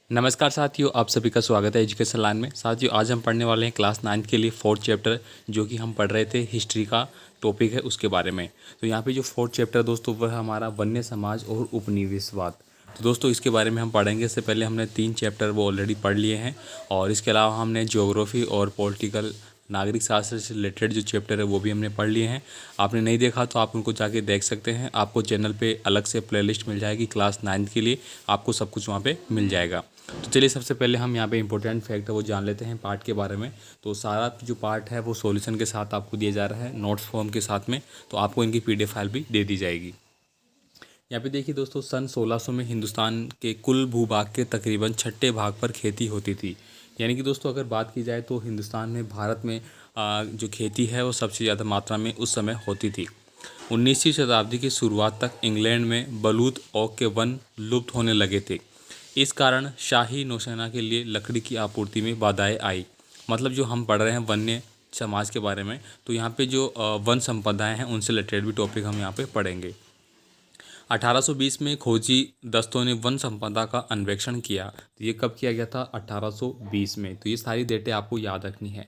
नमस्कार साथियों, आप सभी का स्वागत है एजुकेशन लाइन में। साथियों, आज हम पढ़ने वाले हैं क्लास 9 के लिए फोर्थ चैप्टर, जो कि हम पढ़ रहे थे हिस्ट्री का टॉपिक है उसके बारे में। तो यहाँ पे जो फोर्थ चैप्टर दोस्तों वह हमारा वन्य समाज और उपनिवेशवाद। तो दोस्तों इसके बारे में हम पढ़ेंगे। इससे पहले हमने 3 चैप्टर वो ऑलरेडी पढ़ लिए हैं, और इसके अलावा हमने ज्योग्राफी और पॉलिटिकल नागरिक शास्त्र से रिलेटेड जो चैप्टर है वो भी हमने पढ़ लिए हैं। आपने नहीं देखा तो आप उनको जाके देख सकते हैं। आपको चैनल पे अलग से प्लेलिस्ट मिल जाएगी क्लास 9 के लिए, आपको सब कुछ वहाँ पे मिल जाएगा। तो चलिए सबसे पहले हम यहाँ पे इंपॉर्टेंट फैक्ट है वो जान लेते हैं पार्ट के बारे में। तो सारा जो पार्ट है वो सॉल्यूशन के साथ आपको दिया जा रहा है, नोट्स फॉर्म के साथ में। तो आपको इनकी पीडीएफ फाइल भी दे दी जाएगी। यहाँ पे देखिए दोस्तों, सन 1600 में हिंदुस्तान के कुल भूभाग के तकरीबन छठे भाग पर खेती होती थी। यानी कि दोस्तों अगर बात की जाए तो हिंदुस्तान में, भारत में जो खेती है वो सबसे ज़्यादा मात्रा में उस समय होती थी। 19वीं शताब्दी की शुरुआत तक इंग्लैंड में बलूत ओक के वन लुप्त होने लगे थे। इस कारण शाही नौसेना के लिए लकड़ी की आपूर्ति में बाधाएं आई। मतलब जो हम पढ़ रहे हैं वन्य समाज के बारे में, तो यहाँ पे जो वन संपदाएं हैं उनसे रिलेटेड भी टॉपिक हम यहाँ पे पढ़ेंगे। 1820 में खोजी दस्तों ने वन संपदा का अन्वेषण किया। तो ये कब किया गया था? 1820 में। तो ये सारी डेटें आपको याद रखनी है।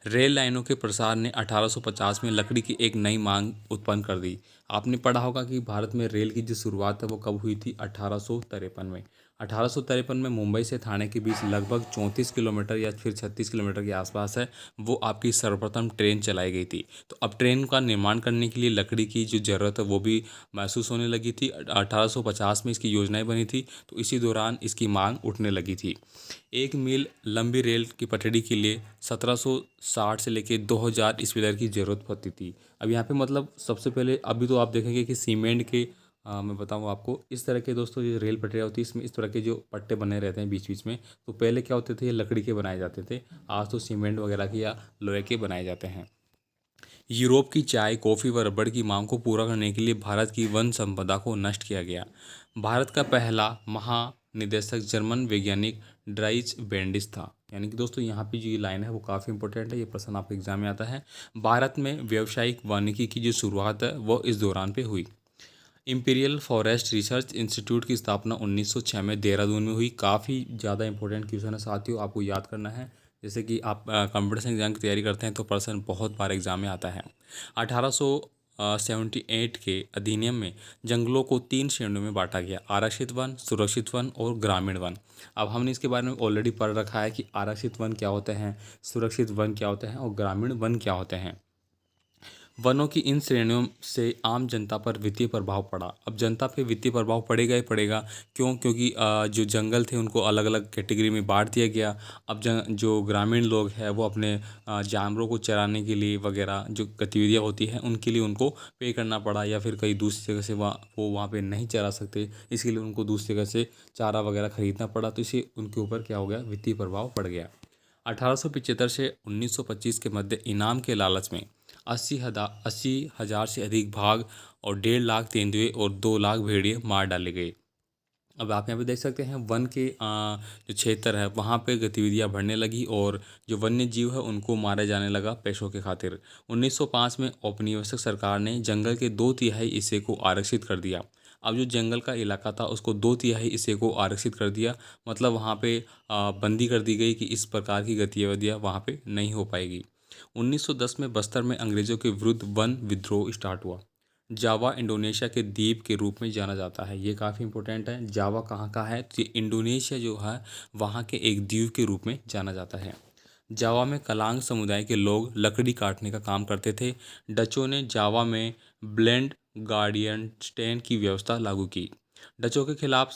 रेल लाइनों के प्रसार ने 1850 में लकड़ी की एक नई मांग उत्पन्न कर दी। आपने पढ़ा होगा कि भारत में रेल की जो शुरुआत है वो कब हुई थी? 1853 में। 1853 में मुंबई से थाने के बीच लगभग 34 किलोमीटर या फिर 36 किलोमीटर के आसपास है, वो आपकी सर्वप्रथम ट्रेन चलाई गई थी। तो अब ट्रेन का निर्माण करने के लिए लकड़ी की जो ज़रूरत है वो भी महसूस होने लगी थी। 1850 में इसकी योजनाएं बनी थी, तो इसी दौरान इसकी मांग उठने लगी थी। 1 मील लंबी रेल की पटड़ी के लिए 1760 से लेकर 2000 ईस्वी की ज़रूरत पड़ती थी। अब यहाँ पे मतलब सबसे पहले अभी तो आप देखेंगे कि सीमेंट के मैं बताऊँ आपको, इस तरह के दोस्तों जो रेल पटरियाँ होती है इसमें इस तरह के जो पट्टे बने रहते हैं बीच बीच में। तो पहले क्या होते थे? ये लकड़ी के बनाए जाते थे। आज तो सीमेंट वगैरह के या लोहे के बनाए जाते हैं। यूरोप की चाय, कॉफ़ी व रबड़ की मांग को पूरा करने के लिए भारत की वन संपदा को नष्ट किया गया। भारत का पहला महानिदेशक जर्मन वैज्ञानिक ड्राइच बेंडिस था। यानी कि दोस्तों यहाँ पे जो ये लाइन है वो काफ़ी इंपॉर्टेंट है, ये प्रश्न आपके एग्जाम में आता है। भारत में व्यावसायिक वानिकी की जो शुरुआत है वो इस दौरान पे हुई। इंपीरियल फॉरेस्ट रिसर्च इंस्टीट्यूट की स्थापना 1906 में देहरादून में हुई। काफ़ी ज़्यादा इंपॉर्टेंट क्वेश्चन है साथियों, आपको याद करना है। जैसे कि आप कंपटीशन एग्जाम की तैयारी करते हैं तो प्रश्न बहुत बार एग्जाम में आता है। 1878 के अधिनियम में जंगलों को 3 श्रेणियों में बांटा गया: आरक्षित वन, सुरक्षित वन और ग्रामीण वन। अब हमने इसके बारे में ऑलरेडी पढ़ रखा है कि आरक्षित वन क्या होते हैं, सुरक्षित वन क्या होते हैं और ग्रामीण वन क्या होते हैं। वनों की इन श्रेणियों से आम जनता पर वित्तीय प्रभाव पड़ा। अब जनता पे वित्तीय प्रभाव पड़ेगा ही पड़ेगा। क्यों? क्योंकि जो जंगल थे उनको अलग अलग कैटेगरी में बांट दिया गया। अब जो ग्रामीण लोग हैं वो अपने जानवरों को चराने के लिए वगैरह जो गतिविधियाँ होती हैं उनके लिए उनको पे करना पड़ा, या फिर कहीं दूसरी जगह से वो वहाँ पे नहीं चरा सकते, इसके लिए उनको दूसरी जगह से चारा वगैरह खरीदना पड़ा। तो इसे उनके ऊपर क्या हो गया? वित्तीय प्रभाव पड़ गया। 1875 से 1925 के मध्य इनाम के लालच में 80,000 से अधिक बाघ और 1.5 लाख तेंदुए और 2 लाख भेड़िए मार डाले गए। अब आप यहाँ पे देख सकते हैं वन के जो क्षेत्र है वहाँ पे गतिविधियाँ बढ़ने लगी, और जो वन्य जीव है उनको मारा जाने लगा पैसों के खातिर। 1905 में औपनिवेशिक सरकार ने जंगल के 2/3 हिस्से को आरक्षित कर दिया। अब जो जंगल का इलाका था उसको 2/3 हिस्से को आरक्षित कर दिया। मतलब वहाँ पे बंदी कर दी गई कि इस प्रकार की गतिविधियाँ वहाँ पे नहीं हो पाएगी। 1910 में बस्तर में अंग्रेज़ों के विरुद्ध वन विद्रोह स्टार्ट हुआ। जावा इंडोनेशिया के द्वीप के रूप में जाना जाता है। ये काफ़ी इंपॉर्टेंट है। जावा कहाँ का है? तो ये इंडोनेशिया जो है वहाँ के एक द्वीप के रूप में जाना जाता है। जावा में कलांग समुदाय के लोग लकड़ी काटने का काम करते थे। डचों ने जावा में ब्लेंड गार्डियन स्टैंड की व्यवस्था लागू की। डचों के खिलाफ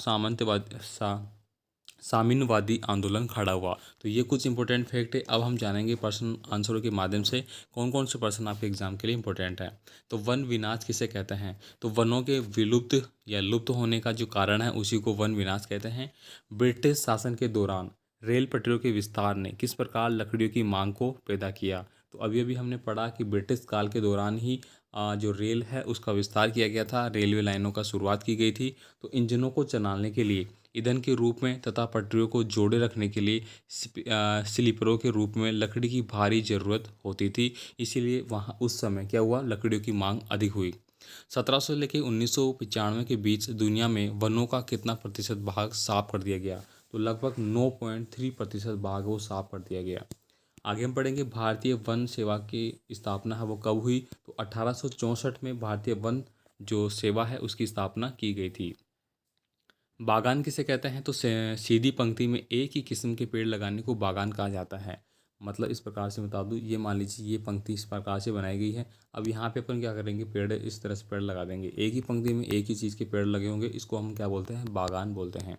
साम्यवादी आंदोलन खड़ा हुआ। तो ये कुछ इंपॉर्टेंट फैक्ट है। अब हम जानेंगे प्रश्न आंसरों के माध्यम से कौन कौन से प्रश्न आपके एग्जाम के लिए इंपॉर्टेंट है। तो वन विनाश किसे कहते हैं? तो वनों के विलुप्त या लुप्त होने का जो कारण है उसी को वन विनाश कहते हैं। ब्रिटिश शासन के दौरान रेल पटरियों के विस्तार ने किस प्रकार लकड़ियों की मांग को पैदा किया? तो अभी अभी हमने पढ़ा कि ब्रिटिश काल के दौरान ही जो रेल है उसका विस्तार किया गया था, रेलवे लाइनों का शुरुआत की गई थी। तो इंजनों को चलाने के लिए ईंधन के रूप में तथा पटरियों को जोड़े रखने के लिए स्लीपरों के रूप में लकड़ी की भारी ज़रूरत होती थी। इसीलिए वहाँ उस समय क्या हुआ? लकड़ियों की मांग अधिक हुई। 1700 लेके 1995 के बीच दुनिया में वनों का कितना प्रतिशत भाग साफ कर दिया गया? तो लगभग 9.3% भाग वो साफ कर दिया गया। आगे हम पढ़ेंगे भारतीय वन सेवा की स्थापना है वो कब हुई, तो 1864 में भारतीय वन जो सेवा है उसकी स्थापना की गई थी। बागान किसे कहते हैं, तो सीधी पंक्ति में एक ही किस्म के पेड़ लगाने को बागान कहा जाता है। मतलब इस प्रकार से बता दूं, ये मान लीजिए ये पंक्ति इस प्रकार से बनाई गई है। अब यहाँ पे अपन क्या करेंगे, पेड़ इस तरह से पेड़ लगा देंगे, एक ही पंक्ति में एक ही चीज़ के पेड़ लगे होंगे, इसको हम क्या बोलते हैं, बागान बोलते हैं।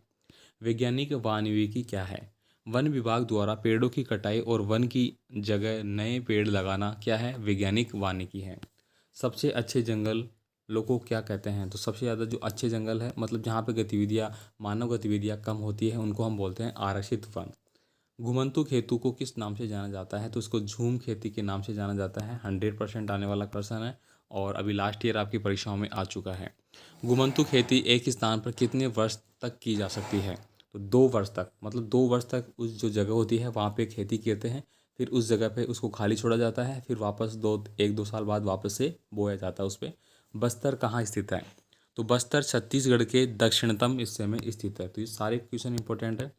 वैज्ञानिक वानिकी क्या है, वन विभाग द्वारा पेड़ों की कटाई और वन की जगह नए पेड़ लगाना क्या है, वैज्ञानिक वानिकी है। सबसे अच्छे जंगल लोग को क्या कहते हैं, तो सबसे ज़्यादा जो अच्छे जंगल है, मतलब जहाँ पे गतिविधियाँ मानव गतिविधियाँ कम होती है, उनको हम बोलते हैं आरक्षित वन। घुमंतू खेतों को किस नाम से जाना जाता है, तो इसको झूम खेती के नाम से जाना जाता है। 100% आने वाला क्वेश्चन है और अभी लास्ट ईयर आपकी परीक्षाओं में आ चुका है। घुमंतू खेती एक स्थान पर कितने वर्ष तक की जा सकती है, तो 2 वर्ष तक, मतलब 2 वर्ष तक उस जो जगह होती है वहाँ पे खेती करते हैं, फिर उस जगह पे उसको खाली छोड़ा जाता है, फिर वापस 1-2 साल बाद वापस से बोया जाता है उस पर। बस्तर कहाँ स्थित है, तो बस्तर छत्तीसगढ़ के दक्षिणतम हिस्से में स्थित है। तो ये सारे क्वेश्चन इंपॉर्टेंट है।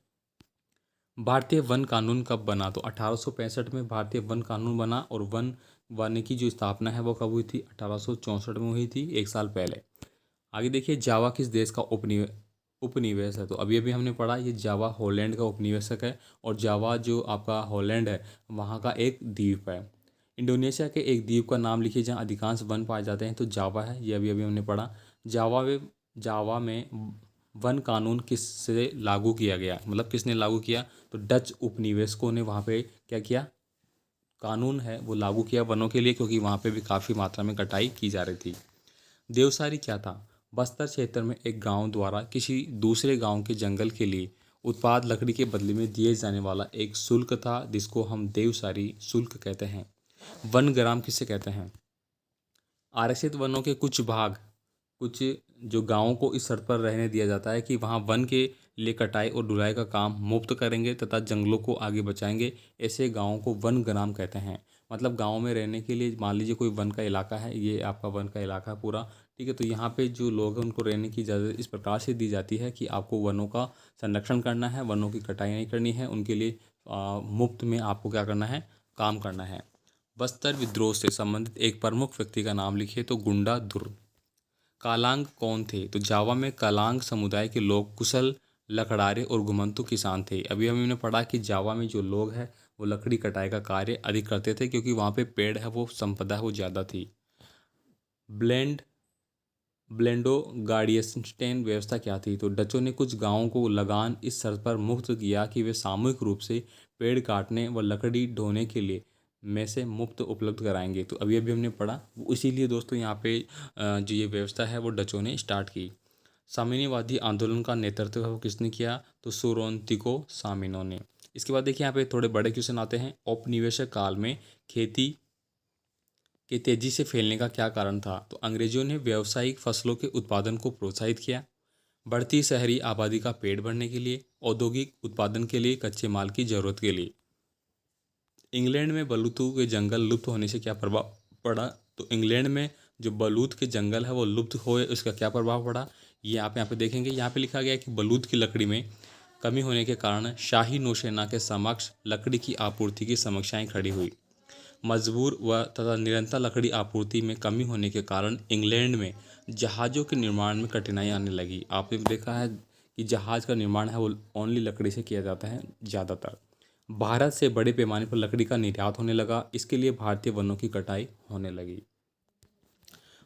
भारतीय वन कानून कब बना, तो 1865 में भारतीय वन कानून बना और वन वानिकी जो स्थापना है वो कब हुई थी, 1864 में हुई थी, 1 साल पहले। आगे देखिए, जावा किस देश का उपनिवेश है, तो अभी अभी हमने पढ़ा ये जावा हॉलैंड का उपनिवेशक है और जावा जो आपका हॉलैंड है वहाँ का एक द्वीप है। इंडोनेशिया के एक द्वीप का नाम लिखिए जहाँ अधिकांश वन पाए जाते हैं, तो जावा है, ये अभी अभी हमने पढ़ा। जावा में वन कानून किससे लागू किया गया, मतलब किसने लागू किया, तो डच उपनिवेशकों ने वहाँ पे क्या किया, कानून है वो लागू किया वनों के लिए, क्योंकि वहाँ पे भी काफ़ी मात्रा में कटाई की जा रही थी। देवसारी क्या था, बस्तर क्षेत्र में एक गांव द्वारा किसी दूसरे गांव के जंगल के लिए उत्पाद लकड़ी के बदले में दिए जाने वाला एक शुल्क था, जिसको हम देवसारी शुल्क कहते हैं। वन ग्राम किसे कहते हैं, आरक्षित वनों के कुछ जो गांवों को इस शर्त पर रहने दिया जाता है कि वहां वन के लिए कटाई और ढुलाई का काम मुफ्त करेंगे तथा जंगलों को आगे बचाएंगे, ऐसे गांवों को वन ग्राम कहते हैं। मतलब गांव में रहने के लिए मान लीजिए कोई वन का इलाका है, ये आपका वन का इलाका है पूरा, ठीक है, तो यहाँ पे जो लोग हैं उनको रहने की इजाज़त इस प्रकार से दी जाती है कि आपको वनों का संरक्षण करना है, वनों की कटाई नहीं करनी है, उनके लिए मुफ्त में आपको क्या करना है, काम करना है। बस्तर विद्रोह से संबंधित एक प्रमुख व्यक्ति का नाम लिखिए, तो गुंडा दुर्ग। कालांग कौन थे, तो जावा में कालांग समुदाय के लोग कुशल लकड़ारे और घुमंतू किसान थे। अभी हमने पढ़ा कि जावा में जो लोग हैं वो लकड़ी कटाई का कार्य अधिक करते थे, क्योंकि वहाँ पे पेड़ है वो संपदा है वो ज़्यादा थी। ब्लेंड ब्लेंडो गार्डियंस्टेन व्यवस्था क्या थी, तो डचों ने कुछ गांवों को लगान इस शर्त पर मुक्त किया कि वे सामूहिक रूप से पेड़ काटने व लकड़ी ढोने के लिए में से मुफ्त उपलब्ध कराएंगे। तो अभी अभी हमने पढ़ा, इसीलिए दोस्तों यहाँ पे जो ये व्यवस्था है वो डचों ने स्टार्ट की। साम्यवादी आंदोलन का नेतृत्व वो किसने किया, तो सोरोंतिको सामिनो ने। इसके बाद देखिए यहाँ पे थोड़े बड़े क्वेश्चन आते हैं। औपनिवेशिक काल में खेती के तेजी से फैलने का क्या कारण था, तो अंग्रेजों ने व्यावसायिक फसलों के उत्पादन को प्रोत्साहित किया, बढ़ती शहरी आबादी का पेट भरने के लिए, औद्योगिक उत्पादन के लिए, कच्चे माल की जरूरत के लिए। इंग्लैंड में बलूतों के जंगल लुप्त होने से क्या प्रभाव पड़ा, तो इंग्लैंड में जो बलूत के जंगल है वो लुप्त हुए, उसका क्या प्रभाव पड़ा, ये आप यहाँ पे देखेंगे। यहाँ पे लिखा गया है कि बलूत की लकड़ी में कमी होने के कारण शाही नौसेना के समक्ष लकड़ी की आपूर्ति की समस्याएं खड़ी हुई। मजबूर व तथा निरंतर लकड़ी आपूर्ति में कमी होने के कारण इंग्लैंड में जहाज़ों के निर्माण में कठिनाई आने लगी। आपने देखा है कि जहाज़ का निर्माण है वो ओनली लकड़ी से किया जाता है ज़्यादातर। भारत से बड़े पैमाने पर लकड़ी का निर्यात होने लगा, इसके लिए भारतीय वनों की कटाई होने लगी।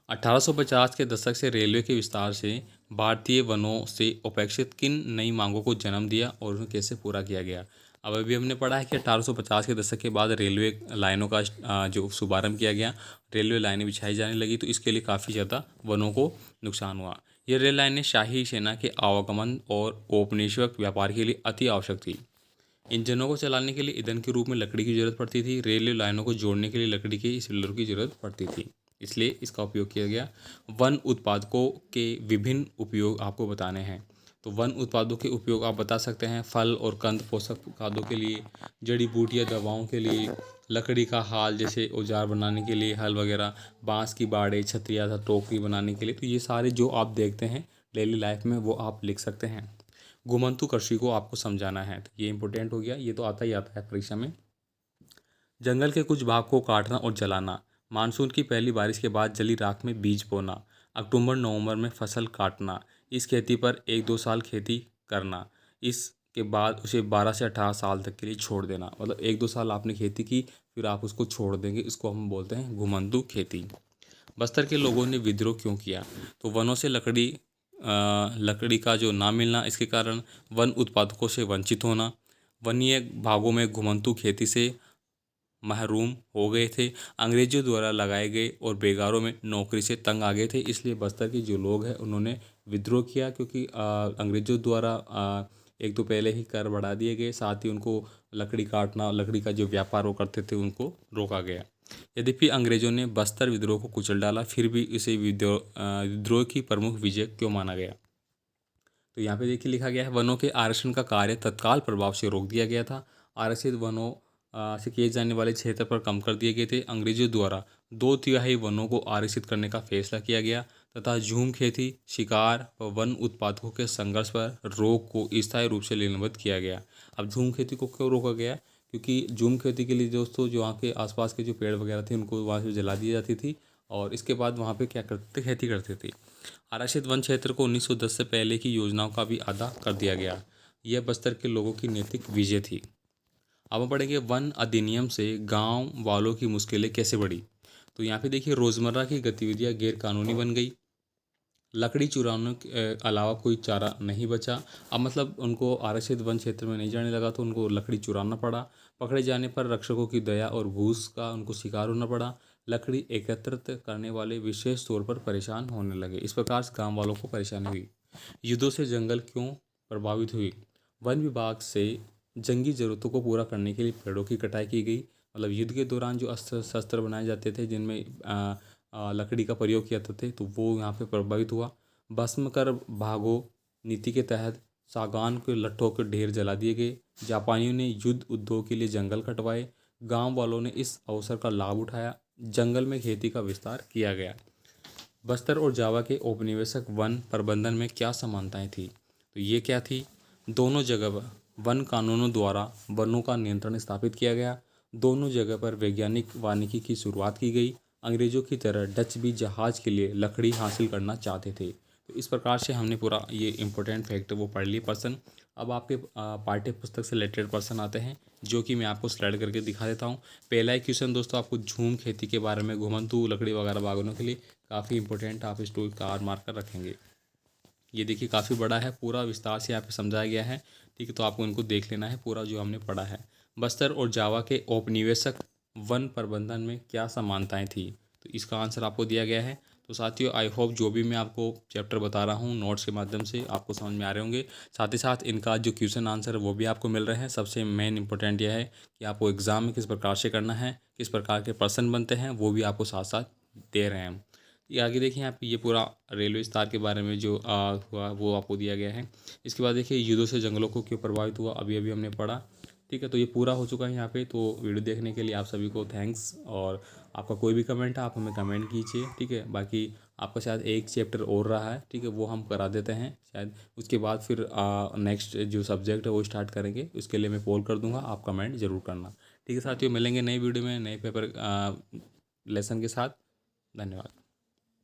1850 के दशक से रेलवे के विस्तार से भारतीय वनों से अपेक्षित किन नई मांगों को जन्म दिया और उन्हें कैसे पूरा किया गया। अब अभी हमने पढ़ा है कि 1850 के दशक के बाद रेलवे लाइनों का जो शुभारंभ किया गया, रेलवे लाइनें बिछाई जाने लगी, तो इसके लिए काफ़ी ज़्यादा वनों को नुकसान हुआ। ये रेल लाइनें शाही सेना के आवागमन और औपनिवेशिक व्यापार के लिए अति आवश्यक थी। इंजनों को चलाने के लिए ईंधन के रूप में लकड़ी की जरूरत पड़ती थी, रेलवे लाइनों को जोड़ने के लिए लकड़ी के इस पिलरों की जरूरत पड़ती थी, इसलिए इसका उपयोग किया गया। वन उत्पादकों के विभिन्न उपयोग आपको बताने हैं, तो वन उत्पादों के उपयोग आप बता सकते हैं। फल और कंद पोषक खाद्यों के लिए, जड़ी बूटियाँ दवाओं के लिए, लकड़ी का हाल जैसे औजार बनाने के लिए हल वगैरह, बांस की बाड़े, छतरियाँ, टोकरी बनाने के लिए, तो ये सारे जो आप देखते हैं डेली लाइफ में वो आप लिख सकते हैं। घुमंतु कृषि को आपको समझाना है। तो ये इंपॉर्टेंट हो गया, ये तो आता ही आता है परीक्षा में। जंगल के कुछ भाग को काटना और जलाना, मानसून की पहली बारिश के बाद जली राख में बीज बोना, अक्टूबर नवंबर में फसल काटना, इस खेती पर 1-2 साल खेती करना, इसके बाद उसे 12 से 18 साल तक के लिए छोड़ देना। मतलब 1-2 साल आपने खेती की, फिर आप उसको छोड़ देंगे, इसको हम बोलते हैं घुमंतु खेती। बस्तर के लोगों ने विद्रोह क्यों किया? तो वनों से लकड़ी का जो ना मिलना, इसके कारण वन उत्पादकों से वंचित होना, वन्य भागों में घुमंतु खेती से महरूम हो गए थे, अंग्रेजों द्वारा लगाए गए और बेगारों में नौकरी से तंग आ गए थे। इसलिए बस्तर के जो लोग हैं उन्होंने विद्रोह किया, क्योंकि अंग्रेजों द्वारा एक तो पहले ही कर बढ़ा दिए गए, साथ ही उनको लकड़ी काटना, लकड़ी का जो व्यापार वो करते थे उनको रोका गया। यद्यपि अंग्रेजों ने बस्तर विद्रोह को कुचल डाला, फिर भी इसे विद्रोह की प्रमुख विजय क्यों माना गया? तो यहाँ पे देखिए लिखा गया है, वनों के आरक्षण का कार्य तत्काल प्रभाव से रोक दिया गया था। आरक्षित वनों से किए जाने वाले क्षेत्र पर कम कर दिए गए थे। अंग्रेजों द्वारा 2/3 वनों को आरक्षित करने का फैसला किया गया तथा झूम खेती, शिकार व वन उत्पादकों के संघर्ष पर रोक को स्थायी रूप से निलंबित किया गया। अब झूम खेती को क्यों रोका गया? क्योंकि झूम खेती के लिए दोस्तों जो वहाँ के आसपास के जो पेड़ वगैरह थे उनको वहाँ से जला दी जाती थी, और इसके बाद वहाँ पे क्या करते थे, खेती करते थे। आरक्षित वन क्षेत्र को 1910 से पहले की योजनाओं का भी आधा कर दिया गया। यह बस्तर के लोगों की नैतिक विजय थी। अब हम पढ़ेंगे वन अधिनियम से गांव वालों की मुश्किलें कैसे बढ़ी। तो यहाँ पे देखिए रोज़मर्रा की गतिविधियाँ गैर कानूनी बन गई, लकड़ी चुराने के अलावा कोई चारा नहीं बचा। अब मतलब उनको आरक्षित वन क्षेत्र में नहीं जाने लगा तो उनको लकड़ी चुराना पड़ा। पकड़े जाने पर रक्षकों की दया और घूस का उनको शिकार होना पड़ा। लकड़ी एकत्रित करने वाले विशेष तौर पर परेशान होने लगे। इस प्रकार से गांव वालों को परेशानी हुई। युद्धों से जंगल क्यों प्रभावित हुई? वन विभाग से जंगी जरूरतों को पूरा करने के लिए पेड़ों की कटाई की गई। मतलब युद्ध के दौरान जो अस्त्र शस्त्र बनाए जाते थे जिनमें लकड़ी का प्रयोग किया जाते थे, तो वो यहाँ पे प्रभावित हुआ। भस्म कर भागो नीति के तहत सागौन के लट्ठों के ढेर जला दिए गए। जापानियों ने युद्ध उद्योग के लिए जंगल कटवाए। गांव वालों ने इस अवसर का लाभ उठाया। जंगल में खेती का विस्तार किया गया। बस्तर और जावा के औपनिवेशिक वन प्रबंधन में क्या समानताएं थी? तो ये क्या थी? दोनों जगह वन कानूनों द्वारा वनों का नियंत्रण स्थापित किया गया। दोनों जगह पर वैज्ञानिक वानिकी की शुरुआत की गई। अंग्रेजों की तरह डच भी जहाज के लिए लकड़ी हासिल करना चाहते थे। तो इस प्रकार से हमने पूरा ये इम्पोर्टेंट फैक्ट वो पढ़ लिए पर्सन। अब आपके पाठ्य पुस्तक से रिलेटेड पर्सन आते हैं, जो कि मैं आपको स्लाइड करके दिखा देता हूँ। पहला ही क्वेश्चन दोस्तों आपको झूम खेती के बारे में, घुमंतु लकड़ी वगैरह बागवानों के लिए काफ़ी इंपॉर्टेंट, आप इस टॉपिक का मार्क कर रखेंगे। ये देखिए काफ़ी बड़ा है, पूरा विस्तार से यहाँ पे समझाया गया है। ठीक है, तो आपको इनको देख लेना है पूरा जो हमने पढ़ा है। बस्तर और जावा के औपनिवेशिक वन प्रबंधन में क्या समानताएं थी? तो इसका आंसर आपको दिया गया है। तो साथियों आई होप जो भी मैं आपको चैप्टर बता रहा हूँ नोट्स के माध्यम से आपको समझ में आ रहे होंगे। साथ ही साथ इनका जो क्वेश्चन आंसर है वो भी आपको मिल रहे हैं। सबसे मेन इंपॉर्टेंट यह है कि आपको एग्ज़ाम में किस प्रकार से करना है, किस प्रकार के पर्सन बनते हैं, वो भी आपको साथ साथ दे रहे हैं। ये आगे देखिए यहाँ पे ये पूरा रेलवे विस्तार के बारे में जो हुआ वो आपको दिया गया है। इसके बाद देखिए युद्धों से जंगलों को क्यों प्रभावित हुआ, अभी अभी हमने पढ़ा। ठीक है, तो ये पूरा हो चुका है यहाँ पे। तो वीडियो देखने के लिए आप सभी को थैंक्स, और आपका कोई भी कमेंट है आप हमें कमेंट कीजिए। ठीक है, बाकी आपका शायद एक चैप्टर और रहा है, ठीक है, वो हम करा देते हैं शायद। उसके बाद फिर नेक्स्ट जो सब्जेक्ट है वो स्टार्ट करेंगे, उसके लिए मैं पोल कर दूंगा, आप कमेंट जरूर करना। ठीक है साथियों, मिलेंगे नई वीडियो में नए पेपर लेसन के साथ। धन्यवाद।